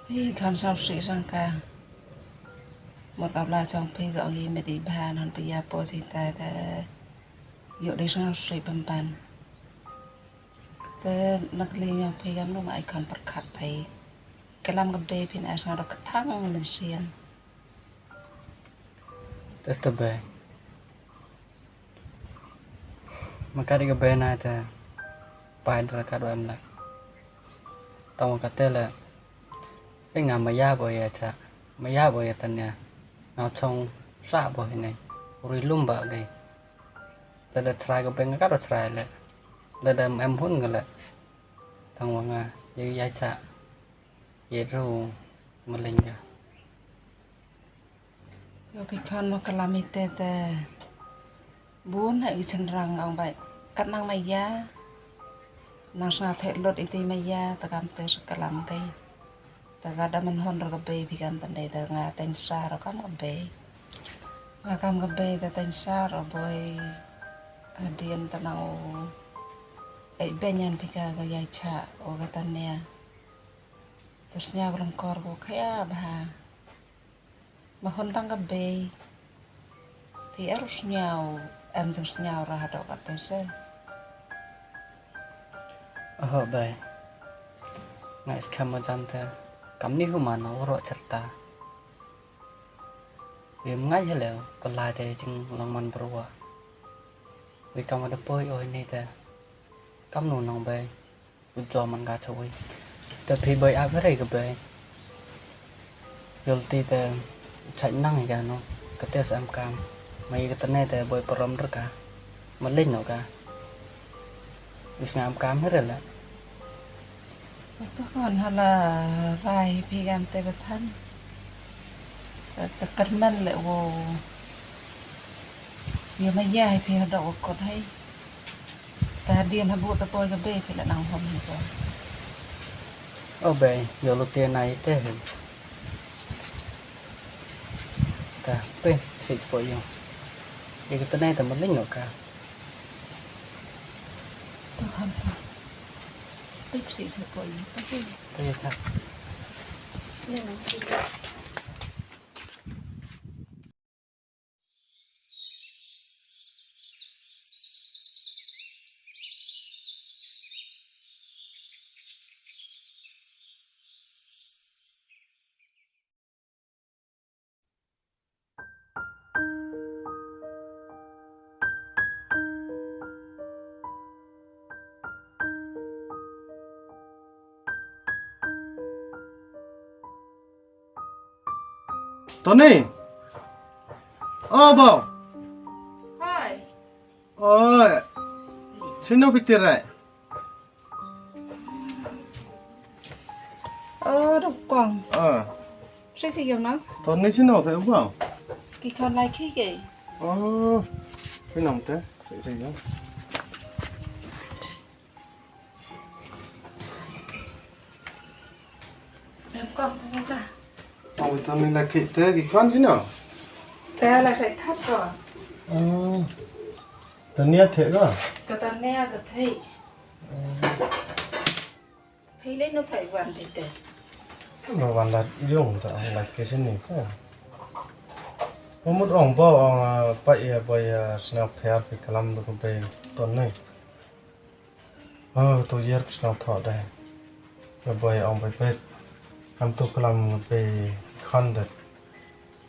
Hi khăn sao sĩ sang ca một cặp là trong phi dọn gì mà đi bàn hắn bây giờ bố gì ta đã dụ đi sang sĩ bầm bàn thế nắc li nhau phi gắm nó mãi còn bật khát phải cái làm cái bê phi này sao đó cái thang mình xiên That's the best. Maka di ke na ta pai dra ka do em lại. Tao ka te là cái ngà mà ya boy ya cha. Mà ya boy ta nha. Nào trong sa boy này. Uri lumba gai. Ta da try ke ben ka do try le. Le da em hun ga le. Thằng wa nga ye ya cha. Ye ru mà linh ga. yo phi khăn một cái làm ít tê bốn hệ chân răng ông vậy cắt năng mày giá năng sao thể lột ít mày giá ta cảm thấy sự cái làm cái ta gạt đâm mình hôn rồi cái bê phi cảm tận đây ta ngã tên xa rồi cắm cái bê ngã cắm cái bê ta tên xa rồi boy điên ta nào ấy bên nhân phi cái dài chạ ở cái tên nè terus nya belum korbo kayak bah mahon tang gabe thì harus nhau em terus nhau ra do kata se Oh bay. Ngai skam ma jan ta. Kam ni hu ma no ro cerita. Vì ngay hello còn lại thì chừng lòng man BRU vì cầm ở đôi ôi này ta cầm nụ nòng bê cho mình gà chơi tập thì bơi áp cái bê rồi thì ta chạy năng cái nó cái test em cam mấy cái tên này ta bơi prom rất cả mà lên nó cả vì sao em cam hết rồi là itu kan hala rai pigam te batan tekerman le wo dia maya phi do ko hay ta điên habu ta poi gabe phi la nang hom ni ko ô bê giờ lúc tiền này thế hình ta bên xịt bơi vô vì cái tên này ta mất lên nó cả to ham ta Pepsi se poi tapi thế chắc le nang Tony, oh bang, hai oh, sino bitir ay? đâu còn sẽ sử dụng nó Tony sino thế bang? cái con lại khi gì Oh, cái nòng thế, sẽ gì đó? đâu còn không ra Oh, Tony là kỹ thế, cái con chứ nào? ta là sẽ thắt rồi Oh, Tony thế cơ? cái ta nè ta thấy thấy lấy nó thấy vằn thì tệ Mà bạn là dùng ta là cái gì này chứ? Một ông bảo ông bây snap hair phải làm được cái Tony. Tôi giờ snap thọ đây. Bây ông bây làm tôi làm cái KHON được.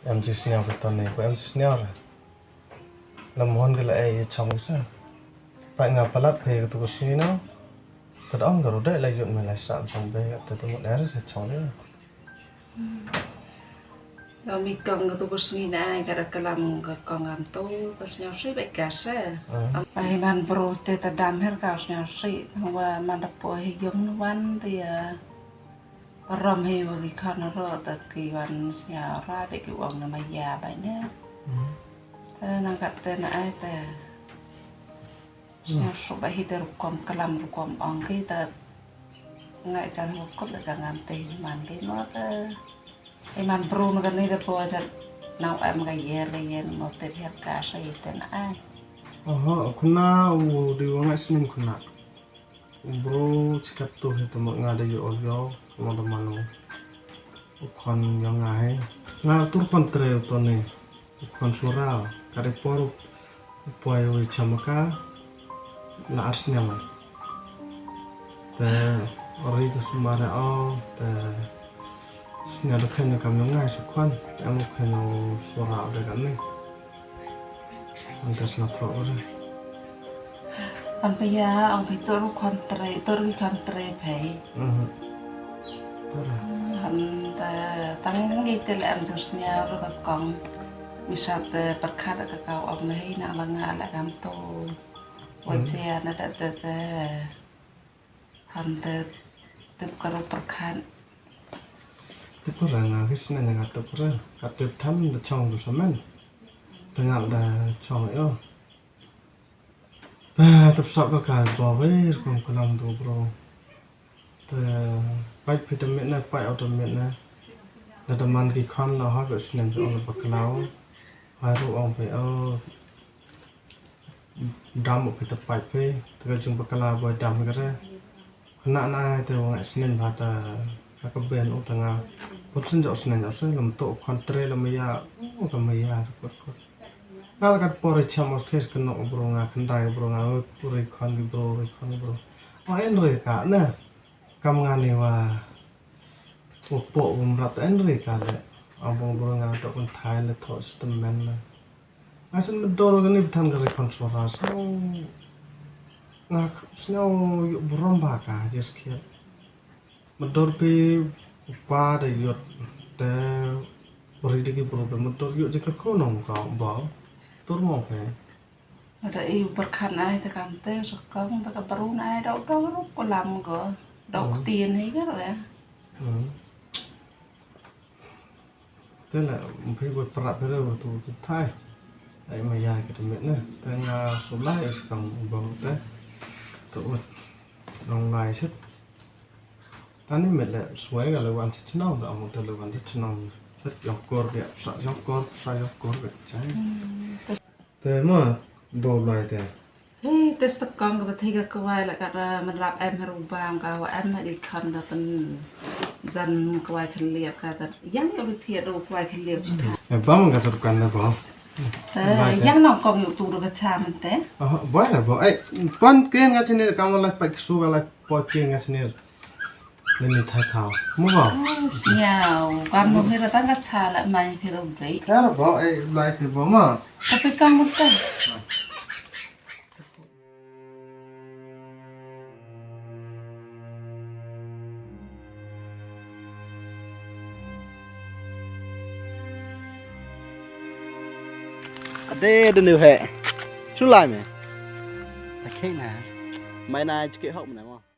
Em chỉ snap cái Tony, em chỉ snap rồi. Làm hôn cái lại trong cái sao? Bạn ngập palat phải tôi có xin nó. Tôi ông cái đấy là dụng mình lại sạm trong bê, tôi muốn đá sẽ chọn nữa. rồi mi cần cái tôi có suy này cái làm cái con làm tôi nhau suy bạch cả sẽ bài man BRU tê ta đam hết cả nhau suy và man đập bồi giống văn thì rom hi và cái con nó rồi từ kỳ văn nhau ra bị cái ông nó mày già bài nhé thế năng gặt tên ai thế nhau số bài hi từ rụm cầm ông cái ta ngại chẳng một cốt là chẳng làm tiền màn cái nó cái man BRU nó cái này là bồi thật nào em cái gì là gì một tập hết cả sai tên ai Kuna di wanga sinin kuna. Bro cikat tuh itu nggak ada yo yo mau mano. คนยังไงงาตุกคนเตรียมตัวนี้คนสุราการได้ปอรุปล่อยไว้ชมก้าลาอาร์สเนียมแต่อริตุสมาร์เอาแต่สเนียร์ดูแค่ยังกำยังไงสุขวันแต่ยังแค่ยังสุราเอาได้กันนี่มันจะสนับสนุนเลยอันพยาอันไปตัวรูคนเตะตัวรูคนเตะไปอันแต่ตั้งนี้เตลอันจุดเนี้ยรูกกองมิชาเตประคัดกับเขาอันนี้น่าลังงานและกำโตวันเจียนั่นแต่อันเตกระโดดประคัดเตปเรื่องอะไรสิ่งนั้นยังเตปเรื่องกับเตปทำดูช่องดูสมันแต่งานได้ช่องเออแต่ตับสอบก็การบอกไว้คนกำลังดูโปรแต่ไปพิจารณาไปเอาตัวเม็ดนะแล้วแต่มันกี่คำเราให้แบบสิ่งที่เราบักเล่าให้รู้เอาไปเอาดำออกไปตับไปแต่ก็จึงบักเล่าบ่อยดำก็ได้ขณะนั้นแต่ว่าสิ่งนั้นพาตาแล้วก็เบนอุตงาพอสิ่งจะสิ่งนั้นจะสิ่งลำโตคอนเทรลไม่ยากก็ไม่ยากก็kalau kat pori chamos kes kena obrolnya kendai obrolnya puri kon bro oh enri kak nah kamu ngani wah popo umrat enri kak le abang obrolnya tak pun thai le thos temen lah asan medor gani betan kari konsolas ngak snow yuk beromba kak just kiat medor pi upa da yut te beri digi bro medor yuk jika konong kau bauตัวมองไปแต่อีประคันไอ้แต่การเตะสกังแต่กับปรุนไอ้ดอกรูปก็ลำก็ดอกเตียนให้ก็เลยแต่ละมันเป็นบทประพันธ์ตัวทุกท้ายไอ้มายาก็ทำเหมือนนะแต่งาสุไลกังบอกแต่ตัวลองลายชุดตอนนี้เหมือนแหละสวยกับเลยวันที่ชนะแต่เอาหมดเลยวันที่ชนะชุดยกกอร์แบบใส่ยกกอร์ใส่ยกกอร์แบบใช่แต่เมื่อบอกลายแต่เฮ้ยแต่สกังกับที่ก็ว่าแล้วก็มันรับเอ็มให้รู้บ้างก็ว่าเอ็มให้คำแต่เป็นจันก็ว่าขันเลียบก็แต่ยังเอาไปเทียบรู้ว่าขันเลียบสุดท้ายบ้างมันก็จะกันนะบ้างแต่ยังน้องกองอยู่ตัวก็ชามันแต่บ่อยนะบ่ไอ้ปั้นเก่งกันชนิดกำลังไปสู้กันเลยปอยเก่งกันชนิดเล่นในไทยเท้ามั้งบ่เสียวความนุ่มที่เราตั้งก็ชาละไม่เพื่อรู้ไรแค่บ่ไอ้ลายที่บ่มาแต่ไปกางมันแต่เด้เดินเหนื่อยชุ่มลายไหมโอเคนะไม่นายจะเกี่ยวข้องมันไหนวะ